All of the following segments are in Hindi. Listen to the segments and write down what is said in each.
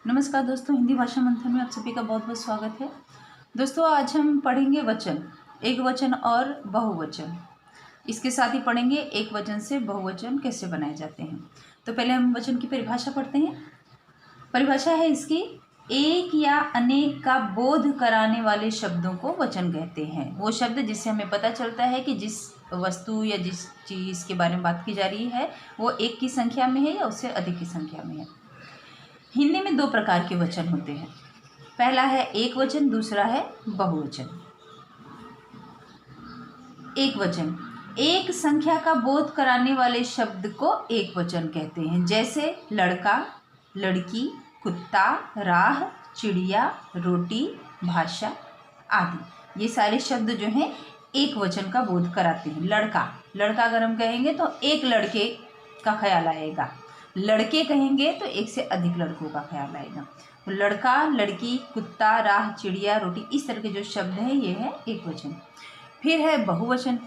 नमस्कार दोस्तों, हिंदी भाषा मंथन में आप सभी का बहुत बहुत स्वागत है। दोस्तों, आज हम पढ़ेंगे वचन, एक वचन और बहुवचन। इसके साथ ही पढ़ेंगे एक वचन से बहुवचन कैसे बनाए जाते हैं। तो पहले हम वचन की परिभाषा पढ़ते हैं। परिभाषा है इसकी, एक या अनेक का बोध कराने वाले शब्दों को वचन कहते हैं। वो शब्द जिससे हमें पता चलता है कि जिस वस्तु या जिस चीज़ के बारे में बात की जा रही है वो एक की संख्या में है या उससे अधिक की संख्या में है। हिंदी में दो प्रकार के वचन होते हैं। पहला है एक वचन, दूसरा है बहुवचन। एक वचन, एक संख्या का बोध कराने वाले शब्द को एक वचन कहते हैं। जैसे लड़का, लड़की, कुत्ता, राह, चिड़िया, रोटी, भाषा आदि। ये सारे शब्द जो हैं एक वचन का बोध कराते हैं। लड़का, लड़का अगर हम कहेंगे तो एक लड़के का ख्याल आएगा। लड़के कहेंगे तो एक से अधिक लड़कों का ख्याल आएगा। तो लड़का, लड़की, कुत्ता, राह, चिड़िया, रोटी, इस तरह के जो शब्द हैं ये है एक वचन। फिर है बहुवचन।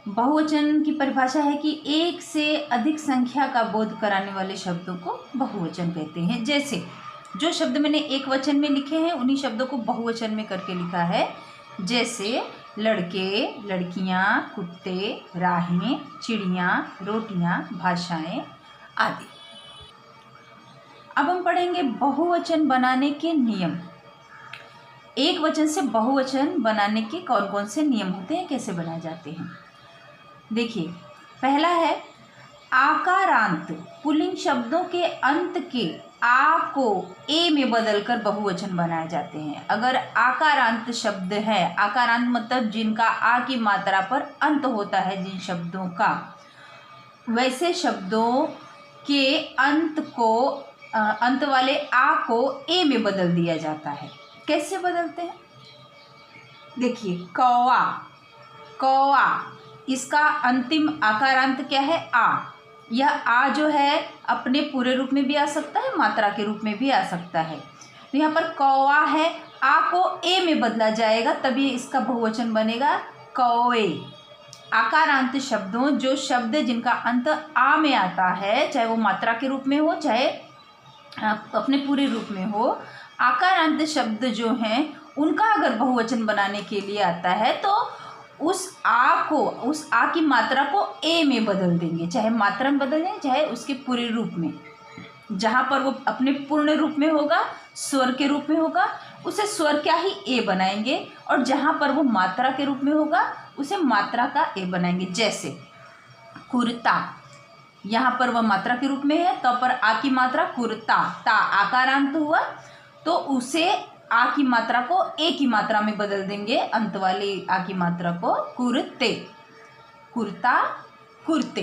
बहुवचन की परिभाषा है कि एक से अधिक संख्या का बोध कराने वाले शब्दों को बहुवचन कहते हैं। जैसे जो शब्द मैंने एक वचन में लिखे हैं उन्हीं शब्दों को बहुवचन में करके लिखा है। जैसे लड़के, लड़कियां, कुत्ते, राहें, चिड़ियां, रोटियां, भाषाएं आदि। अब हम पढ़ेंगे बहुवचन बनाने के नियम। एक वचन से बहुवचन बनाने के कौन कौन से नियम होते हैं, कैसे बनाए जाते हैं। देखिए, पहला है आकारांत। पुल्लिंग शब्दों के अंत के आ को ए में बदलकर बहुवचन बनाए जाते हैं। अगर आकारांत शब्द है, आकारांत मतलब जिनका आ की मात्रा पर अंत होता है जिन शब्दों का, वैसे शब्दों के अंत वाले आ को ए में बदल दिया जाता है। कैसे बदलते हैं? देखिए, कौवा, कौवा, इसका अंतिम आकारांत क्या है? आ। यह आ जो है अपने पूरे रूप में भी आ सकता है, मात्रा के रूप में भी आ सकता है। तो यहाँ पर कौवा है, आ को ए में बदला जाएगा तभी इसका बहुवचन बनेगा कौवे। आकारांत शब्दों, जो शब्द जिनका अंत आ में आता है, चाहे वो मात्रा के रूप में हो चाहे अपने पूरे रूप में हो, आकारांत शब्द जो हैं उनका अगर बहुवचन बनाने के लिए आता है तो उस आ की मात्रा को ए में बदल देंगे। चाहे मात्रा में बदल दें चाहे उसके पूरे रूप में। जहाँ पर वो अपने पूर्ण रूप में होगा, स्वर के रूप में होगा, उसे स्वर का ही ए बनाएंगे, और जहाँ पर वो मात्रा के रूप में होगा उसे मात्रा का ए बनाएंगे। जैसे कुर्ता, यहाँ पर वह मात्रा के रूप में है तो पर आ की मात्रा कुर्ता, ता आकारांत हुआ तो उसे आ की मात्रा को ए की मात्रा में बदल देंगे, अंत वाली आ की मात्रा को कुर्ते, कुर्ता, कुर्ते।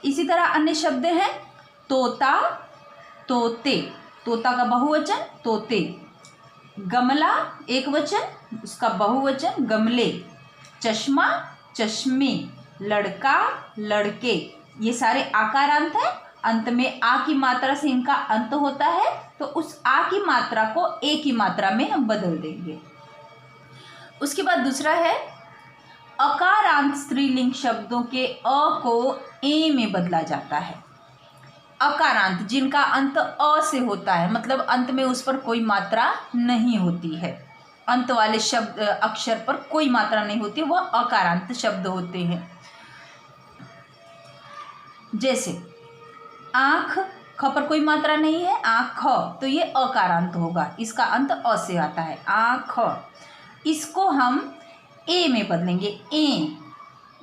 इसी तरह अन्य शब्द हैं तोता, तोते, तोता का बहुवचन तोते। गमला एक वचन, उसका बहुवचन गमले। चश्मा, चश्मे। लड़का, लड़के। ये सारे आकारांत हैं, अंत में आ की मात्रा से इनका अंत होता है तो उस आ की मात्रा को ए की मात्रा में हम बदल देंगे। उसके बाद दूसरा है अकारांत। स्त्रीलिंग शब्दों के अ को ए में बदला जाता है। अकारांत जिनका अंत अ से होता है, मतलब अंत में उस पर कोई मात्रा नहीं होती है, अंत वाले शब्द अक्षर पर कोई मात्रा नहीं होती, वह अकारांत शब्द होते हैं। जैसे आँख, ख पर कोई मात्रा नहीं है, आँख, तो ये अकारांत होगा, इसका अंत अ से आता है, आँख। इसको हम ए में बदलेंगे, ए।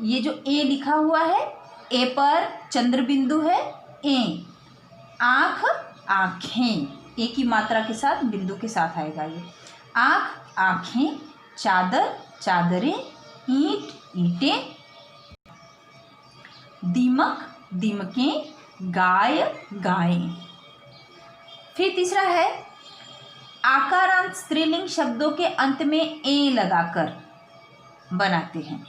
ये जो ए लिखा हुआ है, ए पर चंद्र बिंदु है, ए। आँख, आँखें, ए की मात्रा के साथ बिंदु के साथ आएगा ये। आँख, आँखें। चादर, चादरें। ईंट, ईंटें। दीमक, दीमकें। गाय, गायें। फिर तीसरा है आकारांत। स्त्रीलिंग शब्दों के अंत में ए लगाकर बनाते हैं।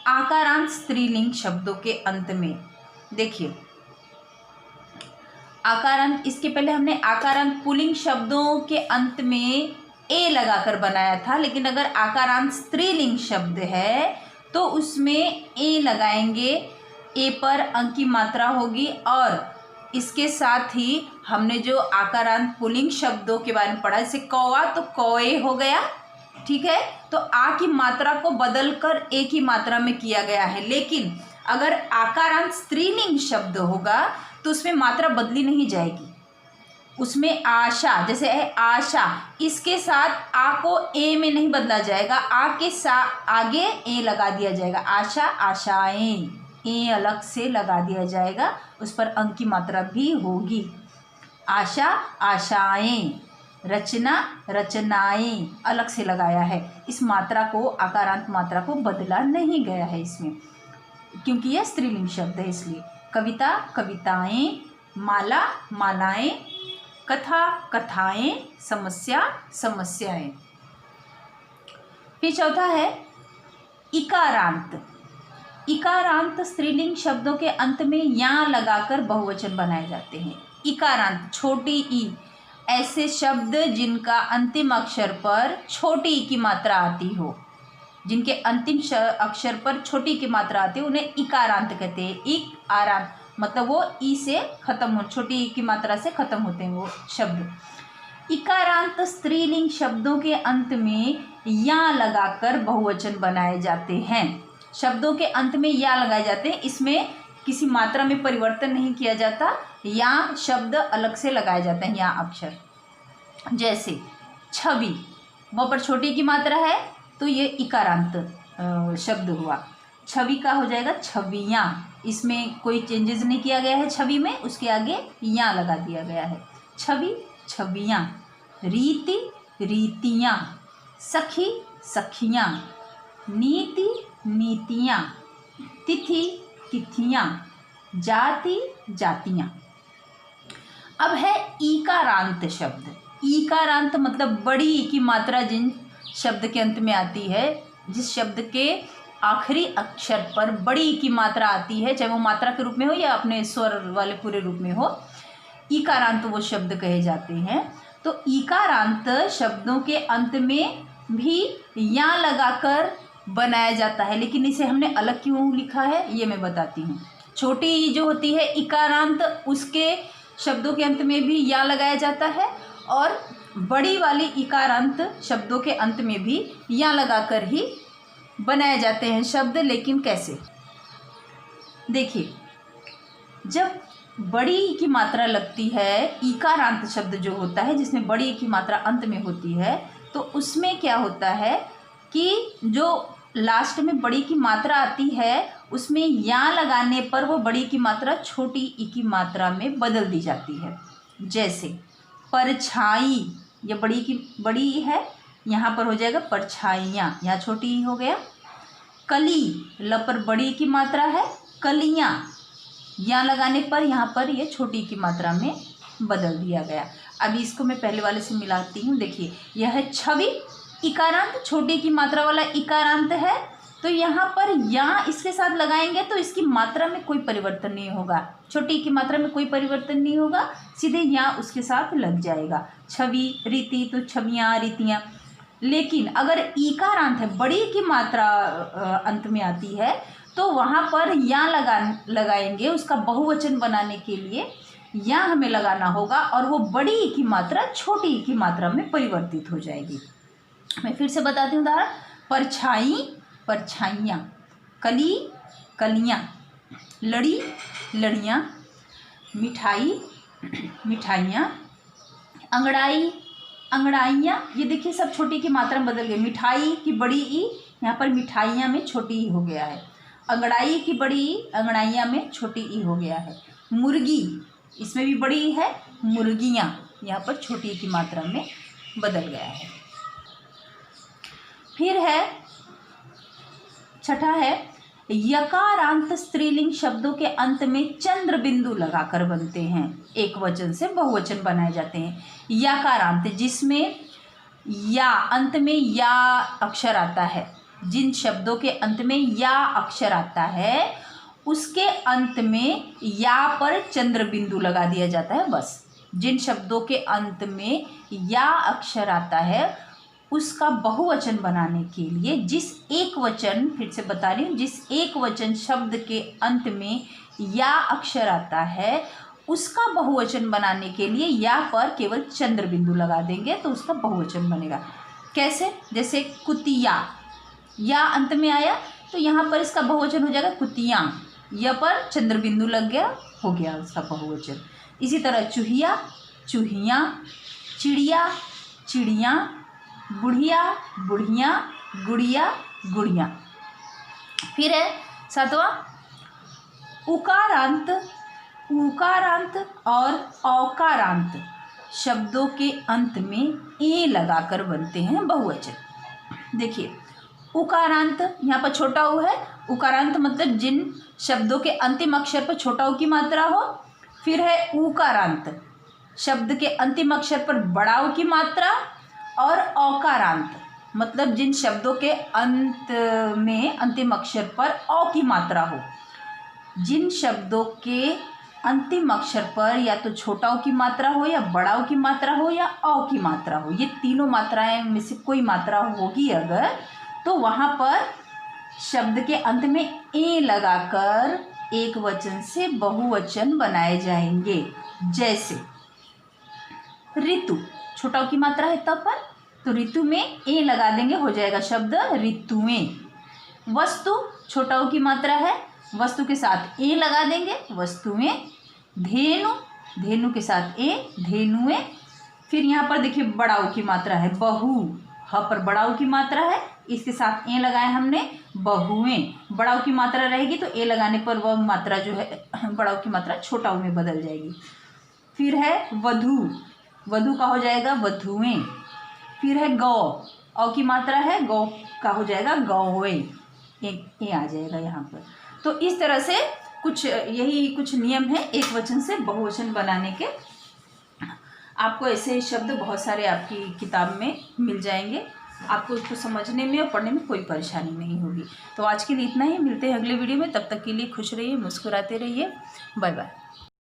आकारांत स्त्रीलिंग शब्दों के अंत में, देखिए आकारांत, इसके पहले हमने आकारांत पुल्लिंग शब्दों के अंत में ए लगाकर बनाया था, लेकिन अगर आकारांत स्त्रीलिंग शब्द है तो उसमें ए लगाएंगे, ए पर अंक की मात्रा होगी और इसके साथ ही हमने जो आकारांत पुल्लिंग शब्दों के बारे में पढ़ा, जैसे कौवा तो कौए हो गया, ठीक है। तो आ की मात्रा को बदलकर ए की मात्रा में किया गया है, लेकिन अगर आकारांत स्त्रीलिंग शब्द होगा तो उसमें मात्रा बदली नहीं जाएगी। उसमें आशा, जैसे है आशा, इसके साथ आ को ए में नहीं बदला जाएगा, आ के आगे ए लगा दिया जाएगा। आशा आशाएं, ए अलग से लगा दिया जाएगा, उस पर अंक की मात्रा भी होगी। आशा आशाएं, रचना रचनाएं अलग से लगाया है। इस मात्रा को, आकारांत मात्रा को बदला नहीं गया है इसमें, क्योंकि यह स्त्रीलिंग शब्द है इसलिए। कविता कविताएं, माला मालाएं, कथा कथाएं, समस्या समस्याएं। फिर चौथा है इकारांत। इकारांत स्त्रीलिंग शब्दों के अंत में या लगाकर बहुवचन बनाए जाते हैं। इकारांत, छोटी ई, ऐसे शब्द जिनका अंतिम अक्षर पर छोटी ई की मात्रा आती हो, जिनके अंतिम अक्षर पर छोटी की मात्रा आती है, उन्हें इकारांत कहते हैं। इकारांत मतलब वो ई से खत्म हो, छोटी ई की मात्रा से खत्म होते हैं वो शब्द। इकारांत स्त्रीलिंग शब्दों के अंत में या लगाकर बहुवचन बनाए जाते हैं। शब्दों के अंत में या लगाए जाते हैं, इसमें किसी मात्रा में परिवर्तन नहीं किया जाता, या शब्द अलग से लगाए जाते हैं, या अक्षर। जैसे छवि, वहाँ पर छोटी की मात्रा है तो ये इकारांत शब्द हुआ। छवि का हो जाएगा छवियाँ, इसमें कोई चेंजेस नहीं किया गया है छवि में, उसके आगे या लगा दिया गया है। छवि छवियाँ, रीति रीतियाँ, सखी सखियाँ, नीति नीतियाँ, तिथि तिथियाँ, जाति जातियाँ। अब है ईकारांत शब्द। ईकारांत मतलब बड़ी ई की मात्रा जिन शब्द के अंत में आती है, जिस शब्द के आखिरी अक्षर पर बड़ी ई की मात्रा आती है, चाहे वो मात्रा के रूप में हो या अपने स्वर वाले पूरे रूप में हो, ईकारांत वो शब्द कहे जाते हैं। तो ईकारांत शब्दों के अंत में भी या लगाकर बनाया जाता है, लेकिन इसे हमने अलग क्यों लिखा है ये मैं बताती हूँ। छोटी ई जो होती है इकारांत, उसके शब्दों के अंत में भी या लगाया जाता है, और बड़ी वाली इकारांत शब्दों के अंत में भी या लगाकर ही बनाए जाते हैं शब्द। लेकिन कैसे, देखिए, जब बड़ी ई की मात्रा लगती है, इकारांत शब्द जो होता है जिसमें बड़ी ई की मात्रा अंत में होती है, तो उसमें क्या होता है कि जो लास्ट में बड़ी की मात्रा आती है, उसमें या लगाने पर वो बड़ी की मात्रा छोटी ई की मात्रा में बदल दी जाती है। जैसे परछाई, ये बड़ी है, यहाँ पर हो जाएगा परछाइयाँ, यहाँ छोटी ई हो गया। कली, ल पर बड़ी की मात्रा है, कलियाँ, या लगाने पर यहाँ पर ये छोटी की मात्रा में बदल दिया गया। अब इसको मैं पहले वाले से मिलाती हूँ। देखिए, यह है छवि, इकारांत, छोटी की मात्रा वाला इकारांत है, तो यहाँ पर या इसके साथ लगाएंगे तो इसकी मात्रा में कोई परिवर्तन नहीं होगा, छोटी की मात्रा में कोई परिवर्तन नहीं होगा, सीधे या उसके साथ लग जाएगा। छवि रीति तो छवियाँ रीतियाँ। लेकिन अगर ईकारांत है, बड़ी की मात्रा अंत में आती है, तो वहाँ पर या लगाएंगे, उसका बहुवचन बनाने के लिए या हमें लगाना होगा, और वो बड़ी ई की मात्रा छोटी ई की मात्रा में परिवर्तित हो जाएगी। मैं फिर से बताती हूँ उदाहरण। परछाई परछाइयाँ, कली कलियाँ, लड़ी लड़ियाँ, मिठाई मिठाइयाँ, अंगड़ाई अंगड़ाइयाँ। ये देखिए सब छोटी की मात्रा में बदल गई। मिठाई की बड़ी ई, यहाँ पर मिठाइयाँ में छोटी ई हो गया है। अंगड़ाई की बड़ी ई, अंगड़ाइयाँ में छोटी ई हो गया है। मुर्गी, इसमें भी बड़ी ई है, मुर्गियाँ, यहाँ पर छोटी ई की मात्रा में बदल गया है। फिर है छठा है यकारांत स्त्रीलिंग शब्दों के अंत में चंद्र बिंदु लगाकर बनते हैं, एक वचन से बहुवचन बनाए जाते हैं। यकारांत जिसमें या अंत में या अक्षर आता है, जिन शब्दों के अंत में या अक्षर आता है उसके अंत में या पर चंद्र बिंदु लगा दिया जाता है। बस जिन शब्दों के अंत में या अक्षर आता है उसका बहुवचन बनाने के लिए जिस एक वचन, फिर से बता रही हूँ, जिस एक वचन शब्द के अंत में या अक्षर आता है उसका बहुवचन बनाने के लिए या पर केवल चंद्र बिंदु लगा देंगे तो उसका बहुवचन बनेगा। कैसे? जैसे कुतिया, या अंत में आया तो यहाँ पर इसका बहुवचन हो जाएगा कुतियाँ, या पर चंद्र बिंदु लग गया, हो गया उसका बहुवचन। इसी तरह चूहिया, चूहियाँ, चिड़िया, चिड़ियाँ, बुढ़िया, बुढ़ियाँ, गुड़िया, गुड़ियाँ। फिर है सातवां उकारांत। उकारांत और औकारांत शब्दों के अंत में ए लगाकर बनते हैं बहुवचन। देखिए उकारांत, यहाँ पर छोटा ऊ है। उकारांत मतलब जिन शब्दों के अंतिम अक्षर पर छोटा ऊ की मात्रा हो। फिर है उकारांत, शब्द के अंतिम अक्षर पर बड़ा ऊ की मात्रा। और औकारांत मतलब जिन शब्दों के अंत में अंतिम अक्षर पर औ की मात्रा हो। जिन शब्दों के अंतिम अक्षर पर या तो छोटा ऊ की मात्रा हो, या बड़ा ऊ की मात्रा हो, या औ की मात्रा हो, ये तीनों मात्राएं में से कोई मात्रा होगी अगर, तो वहाँ पर शब्द के अंत में ए लगाकर एक वचन से बहुवचन बनाए जाएंगे। जैसे ऋतु, छोटा ऊ की मात्रा है तब पर, तो ऋतु में ए लगा देंगे, हो जाएगा शब्द ऋतुएं। वस्तु, छोटा ऊ की मात्रा है, वस्तु के साथ ए लगा देंगे, वस्तुएं। धेनु, धेनु के साथ ए, धेनुएं। फिर यहाँ पर देखिए बड़ा ऊ की मात्रा है, बहु, ह पर बड़ा ऊ की मात्रा है, इसके साथ ए लगाया हमने, बहुएं। बड़ा ऊ की मात्रा रहेगी तो ए लगाने पर वह मात्रा जो है बड़ा ऊ की मात्रा छोटा ऊ में बदल जाएगी। फिर है वधु, वधु का हो जाएगा वधुएं। फिर है गौ, औ की मात्रा है, गौ का हो जाएगा गौएं, ए आ जाएगा यहाँ पर। तो इस तरह से यही कुछ नियम है एक वचन से बहुवचन बनाने के। आपको ऐसे शब्द बहुत सारे आपकी किताब में मिल जाएंगे, आपको उसको समझने में और पढ़ने में कोई परेशानी नहीं होगी। तो आज के लिए इतना ही, मिलते हैं अगले वीडियो में। तब तक के लिए खुश रहिए, मुस्कुराते रहिए। Bye bye.